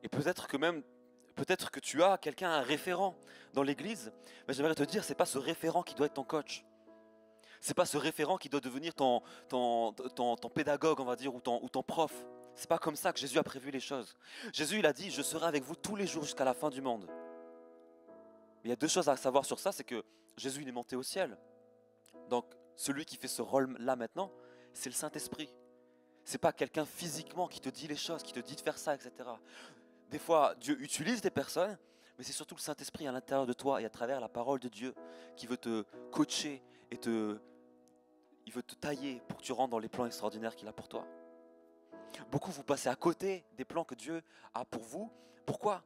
Et peut-être que tu as quelqu'un, un référent dans l'église, mais j'aimerais te dire, ce n'est pas ce référent qui doit être ton coach. Ce n'est pas ce référent qui doit devenir ton pédagogue, on va dire, ou ton prof. Ce n'est pas comme ça que Jésus a prévu les choses. Jésus, il a dit, je serai avec vous tous les jours jusqu'à la fin du monde. Mais il y a deux choses à savoir sur ça, c'est que Jésus, il est monté au ciel. Donc, celui qui fait ce rôle-là maintenant, c'est le Saint-Esprit. Ce n'est pas quelqu'un physiquement qui te dit les choses, qui te dit de faire ça, etc. Des fois, Dieu utilise des personnes, mais c'est surtout le Saint-Esprit à l'intérieur de toi et à travers la parole de Dieu qui veut te coacher et il veut te tailler pour que tu rentres dans les plans extraordinaires qu'il a pour toi. Beaucoup vous passez à côté des plans que Dieu a pour vous. Pourquoi ?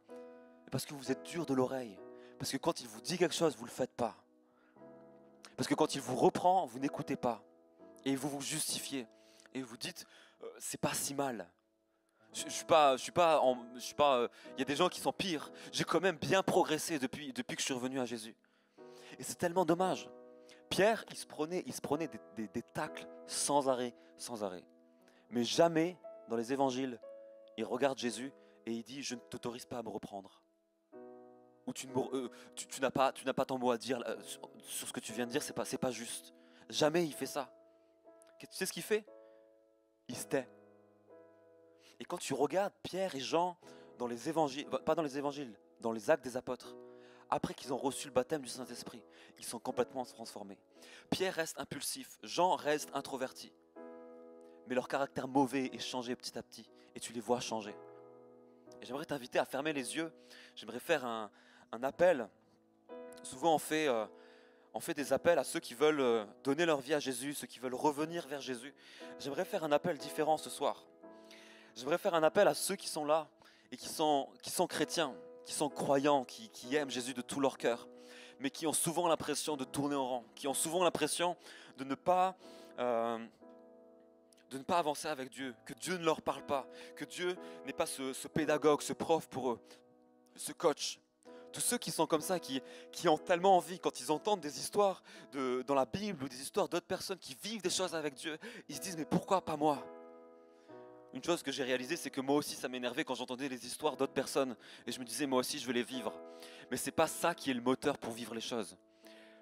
Parce que vous êtes dur de l'oreille. Parce que quand il vous dit quelque chose, vous ne le faites pas. Parce que quand il vous reprend, vous n'écoutez pas. Et vous vous justifiez. Et vous dites, c'est pas si mal. Il y a des gens qui sont pires. J'ai quand même bien progressé depuis que je suis revenu à Jésus. Et c'est tellement dommage. Pierre, il se prenait des tacles sans arrêt. Mais jamais, dans les évangiles, il regarde Jésus et il dit, je ne t'autorise pas à me reprendre. Ou tu n'as pas ton mot à dire sur ce que tu viens de dire, c'est pas juste. Jamais il fait ça. Tu sais ce qu'il fait ? Il se tait. Et quand tu regardes Pierre et Jean dans les évangiles, pas dans les évangiles, dans les actes des apôtres, après qu'ils ont reçu le baptême du Saint-Esprit, ils sont complètement transformés. Pierre reste impulsif, Jean reste introverti. Mais leur caractère mauvais est changé petit à petit et tu les vois changer. Et j'aimerais t'inviter à fermer les yeux. J'aimerais faire un appel. Souvent on fait des appels à ceux qui veulent donner leur vie à Jésus, ceux qui veulent revenir vers Jésus. J'aimerais faire un appel différent ce soir. J'aimerais faire un appel à ceux qui sont là et qui sont chrétiens, qui sont croyants, qui aiment Jésus de tout leur cœur, mais qui ont souvent l'impression de tourner en rond, qui ont souvent l'impression de ne pas avancer avec Dieu, que Dieu ne leur parle pas, que Dieu n'est pas ce pédagogue, ce prof pour eux, ce coach. Tous ceux qui sont comme ça, qui ont tellement envie, quand ils entendent des histoires dans la Bible ou des histoires d'autres personnes qui vivent des choses avec Dieu, ils se disent mais pourquoi pas moi ? Une chose que j'ai réalisée, c'est que moi aussi ça m'énervait quand j'entendais les histoires d'autres personnes et je me disais moi aussi je veux les vivre. Mais c'est pas ça qui est le moteur pour vivre les choses.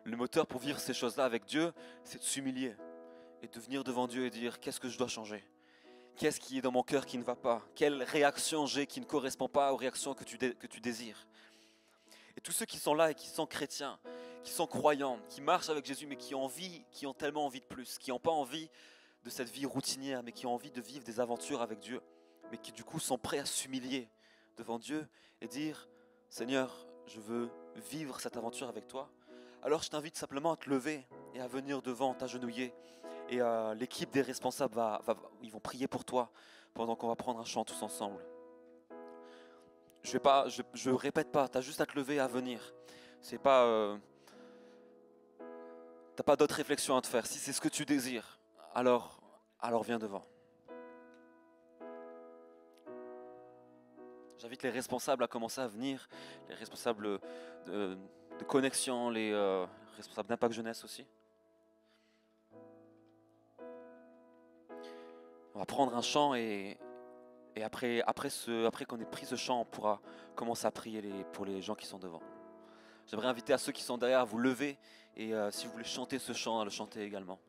Le moteur pour vivre ces choses-là avec Dieu, c'est de s'humilier et de venir devant Dieu et dire qu'est-ce que je dois changer ? Qu'est-ce qui est dans mon cœur qui ne va pas ? Quelle réaction j'ai qui ne correspond pas aux réactions que tu désires ? Et tous ceux qui sont là et qui sont chrétiens, qui sont croyants, qui marchent avec Jésus mais qui ont tellement envie de plus, qui n'ont pas envie de cette vie routinière, mais qui ont envie de vivre des aventures avec Dieu, mais qui du coup sont prêts à s'humilier devant Dieu et dire « Seigneur, je veux vivre cette aventure avec toi », alors je t'invite simplement à te lever et à venir devant, t'agenouiller. Et l'équipe des responsables, ils vont prier pour toi pendant qu'on va prendre un chant tous ensemble. Je répète pas, tu as juste à te lever et à venir. C'est pas... t'as pas d'autre réflexion à te faire. Si c'est ce que tu désires, alors viens devant. J'invite les responsables à commencer à venir, les responsables de connexion, les responsables d'Impact Jeunesse aussi. On va prendre un chant et après qu'on ait pris ce chant, on pourra commencer à prier pour les gens qui sont devant. J'aimerais inviter à ceux qui sont derrière à vous lever et si vous voulez chanter ce chant, à le chanter également.